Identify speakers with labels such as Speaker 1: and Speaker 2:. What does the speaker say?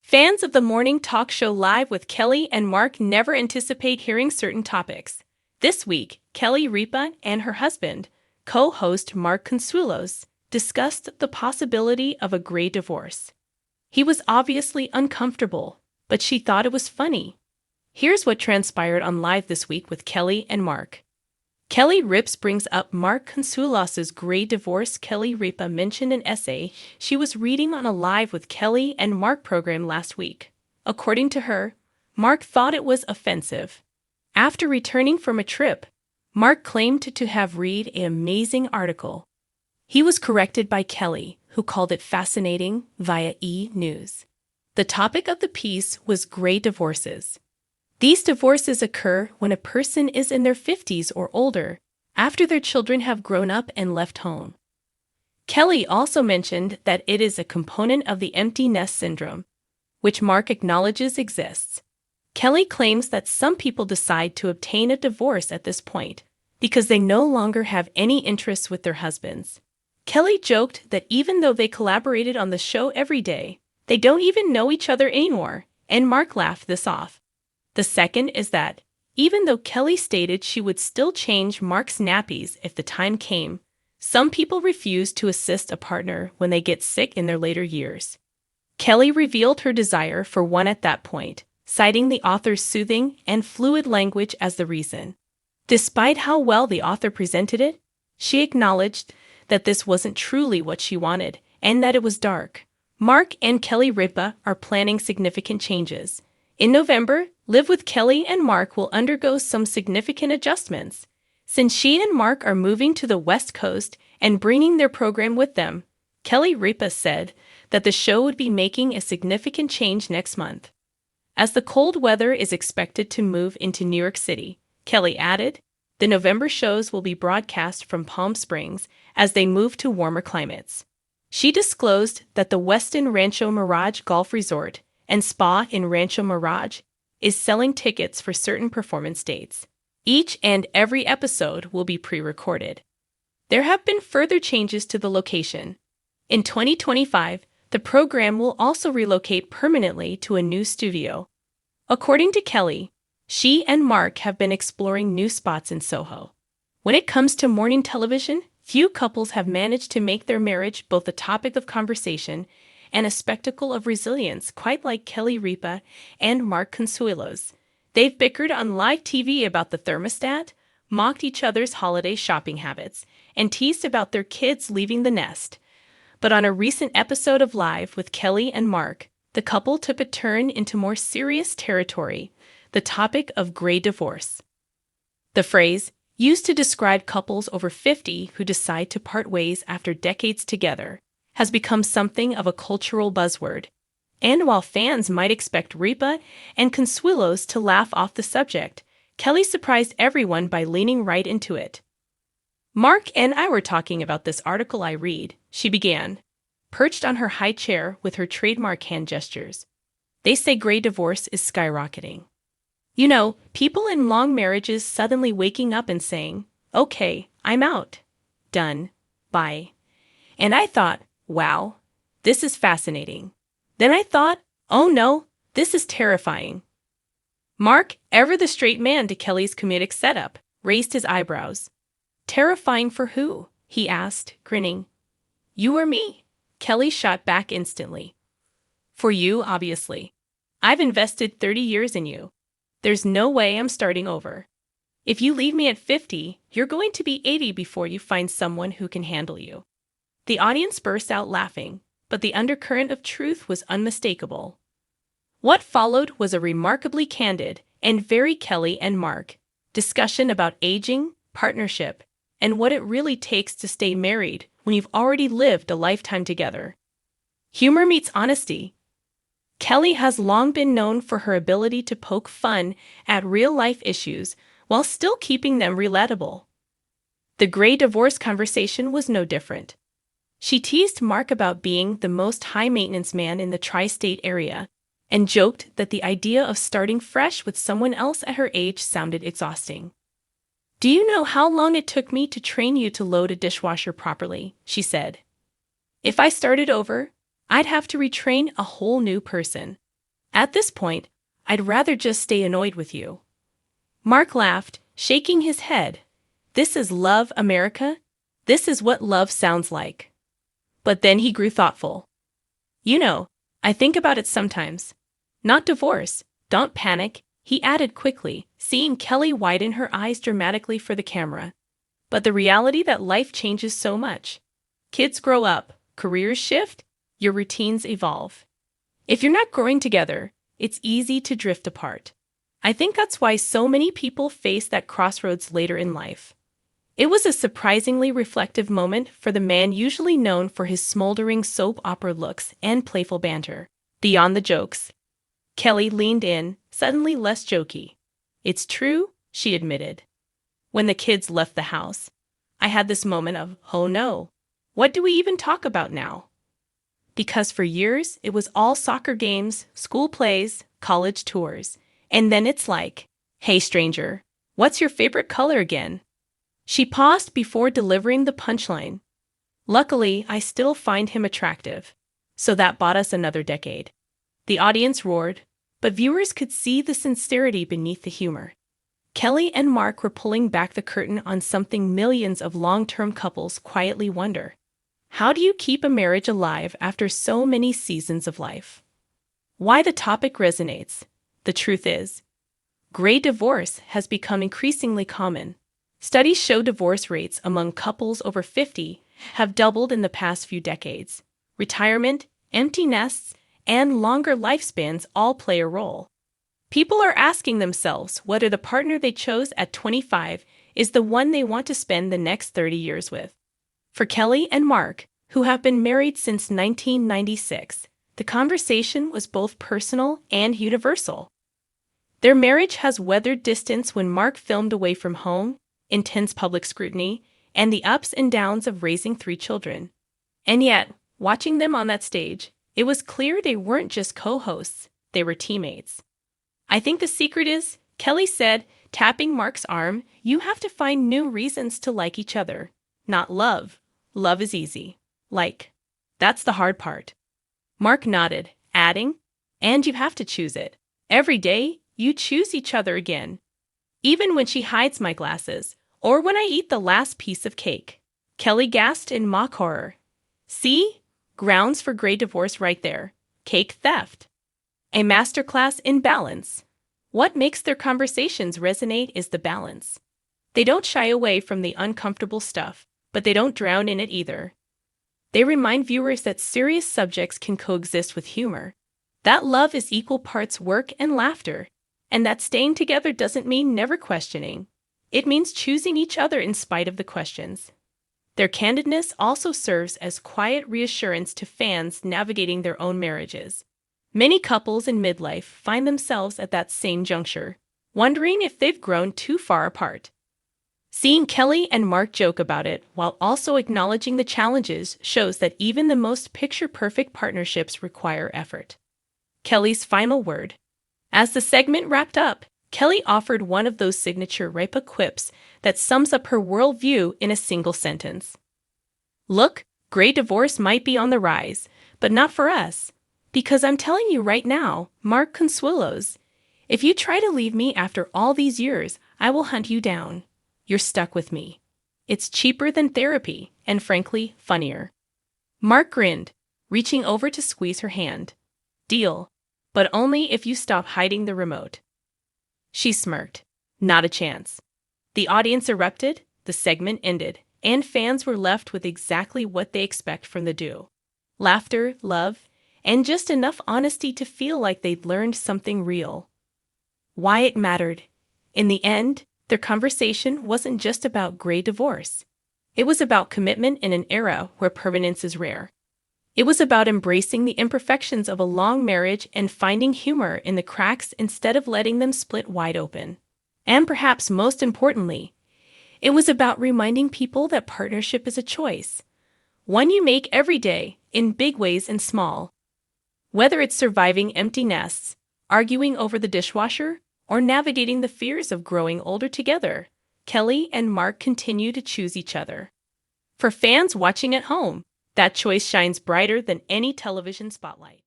Speaker 1: Fans of the morning talk show Live with Kelly and Mark never anticipate hearing certain topics. This week, Ripa and her husband, co-host Mark Consuelos, discussed the possibility of a gray divorce. He was obviously uncomfortable, but she thought it was funny. Here's what transpired on Live this week with Kelly and Mark. Kelly Rips brings up Mark Consuelos' gray divorce. Ripa mentioned an essay she was reading on a Live with Kelly and Mark program last week. According to her, Mark thought it was offensive. After returning from a trip, Mark claimed to have read an amazing article. He was corrected by Kelly, who called it fascinating, via E! News. The topic of the piece was gray divorces. These divorces occur when a person is in their 50s or older, after their children have grown up and left home. Kelly also mentioned that it is a component of the empty nest syndrome, which Mark acknowledges exists. Kelly claims that some people decide to obtain a divorce at this point because they no longer have any interests with their husbands. Kelly joked that even though they collaborated on the show every day, they don't even know each other anymore, and Mark laughed this off. The second is that, even though Kelly stated she would still change Mark's nappies if the time came, some people refuse to assist a partner when they get sick in their later years. Kelly revealed her desire for one at that point, citing the author's soothing and fluid language as the reason. Despite how well the author presented it, she acknowledged that this wasn't truly what she wanted and that it was dark. Mark and Ripa are planning significant changes. In November, Live with Kelly and Mark will undergo some significant adjustments. Since she and Mark are moving to the West Coast and bringing their program with them, Ripa said that the show would be making a significant change next month. As the cold weather is expected to move into New York City, Kelly added, the November shows will be broadcast from Palm Springs as they move to warmer climates. She disclosed that the Westin Rancho Mirage Golf Resort and Spa in Rancho Mirage is selling tickets for certain performance dates. Each and every episode will be pre-recorded. There have been further changes to the location. In 2025, the program will also relocate permanently to a new studio. According to Kelly, she and Mark have been exploring new spots in Soho. When it comes to morning television, few couples have managed to make their marriage both a topic of conversation and a spectacle of resilience quite like Ripa and Mark Consuelos. They've bickered on live TV about the thermostat, mocked each other's holiday shopping habits, and teased about their kids leaving the nest. But on a recent episode of Live with Kelly and Mark, the couple took a turn into more serious territory, the topic of gray divorce. The phrase, used to describe couples over 50 who decide to part ways after decades together, has become something of a cultural buzzword. And while fans might expect Ripa and Consuelos to laugh off the subject, Kelly surprised everyone by leaning right into it. Mark and I were talking about this article I read, she began, perched on her high chair with her trademark hand gestures. They say gray divorce is skyrocketing. You know, people in long marriages suddenly waking up and saying, okay, I'm out. Done. Bye. And I thought, wow, this is fascinating. Then I thought, oh no, this is terrifying. Mark, ever the straight man to Kelly's comedic setup, raised his eyebrows. Terrifying for who? He asked, grinning. You or me? Kelly shot back instantly. For you, obviously. I've invested 30 years in you. There's no way I'm starting over. If you leave me at 50, you're going to be 80 before you find someone who can handle you. The audience burst out laughing, but the undercurrent of truth was unmistakable. What followed was a remarkably candid and very Kelly and Mark discussion about aging, partnership, and what it really takes to stay married when you've already lived a lifetime together. Humor meets honesty. Kelly has long been known for her ability to poke fun at real-life issues while still keeping them relatable. The gray divorce conversation was no different. She teased Mark about being the most high-maintenance man in the tri-state area and joked that the idea of starting fresh with someone else at her age sounded exhausting. Do you know how long it took me to train you to load a dishwasher properly? She said. If I started over, I'd have to retrain a whole new person. At this point, I'd rather just stay annoyed with you. Mark laughed, shaking his head. This is love, America? This is what love sounds like. But then he grew thoughtful. You know, I think about it sometimes. Not divorce, don't panic, he added quickly, seeing Kelly widen her eyes dramatically for the camera. But the reality that life changes so much. Kids grow up, careers shift, your routines evolve. If you're not growing together, it's easy to drift apart. I think that's why so many people face that crossroads later in life. It was a surprisingly reflective moment for the man usually known for his smoldering soap opera looks and playful banter. Beyond the jokes, Kelly leaned in, suddenly less jokey. It's true, she admitted. When the kids left the house, I had this moment of, oh no, what do we even talk about now? Because for years, it was all soccer games, school plays, college tours. And then it's like, hey stranger, what's your favorite color again? She paused before delivering the punchline. Luckily, I still find him attractive. So that bought us another decade. The audience roared, but viewers could see the sincerity beneath the humor. Kelly and Mark were pulling back the curtain on something millions of long-term couples quietly wonder. How do you keep a marriage alive after so many seasons of life? Why the topic resonates? The truth is, gray divorce has become increasingly common. Studies show divorce rates among couples over 50 have doubled in the past few decades. Retirement, empty nests, and longer lifespans all play a role. People are asking themselves whether the partner they chose at 25 is the one they want to spend the next 30 years with. For Kelly and Mark, who have been married since 1996, the conversation was both personal and universal. Their marriage has weathered distance when Mark filmed away from home, intense public scrutiny, and the ups and downs of raising 3 children. And yet, watching them on that stage, it was clear they weren't just co-hosts, they were teammates. I think the secret is, Kelly said, tapping Mark's arm, you have to find new reasons to like each other. Not love. Love is easy. Like. That's the hard part. Mark nodded, adding, and you have to choose it. Every day, you choose each other again. Even when she hides my glasses, or when I eat the last piece of cake. Kelly gasped in mock horror. See? Grounds for gray divorce right there. Cake theft. A masterclass in balance. What makes their conversations resonate is the balance. They don't shy away from the uncomfortable stuff, but they don't drown in it either. They remind viewers that serious subjects can coexist with humor, that love is equal parts work and laughter, and that staying together doesn't mean never questioning. It means choosing each other in spite of the questions. Their candidness also serves as quiet reassurance to fans navigating their own marriages. Many couples in midlife find themselves at that same juncture, wondering if they've grown too far apart. Seeing Kelly and Mark joke about it while also acknowledging the challenges shows that even the most picture-perfect partnerships require effort. Kelly's final word. As the segment wrapped up, Kelly offered one of those signature Ripa quips that sums up her worldview in a single sentence. Look, gray divorce might be on the rise, but not for us. Because I'm telling you right now, Mark Consuelos, if you try to leave me after all these years, I will hunt you down. You're stuck with me. It's cheaper than therapy, and frankly, funnier. Mark grinned, reaching over to squeeze her hand. Deal, but only if you stop hiding the remote. She smirked. Not a chance. The audience erupted, the segment ended, and fans were left with exactly what they expect from the duo. Laughter, love, and just enough honesty to feel like they'd learned something real. Why it mattered. In the end, their conversation wasn't just about gray divorce. It was about commitment in an era where permanence is rare. It was about embracing the imperfections of a long marriage and finding humor in the cracks instead of letting them split wide open. And perhaps most importantly, it was about reminding people that partnership is a choice. One you make every day, in big ways and small. Whether it's surviving empty nests, arguing over the dishwasher, or navigating the fears of growing older together, Kelly and Mark continue to choose each other. For fans watching at home, that choice shines brighter than any television spotlight.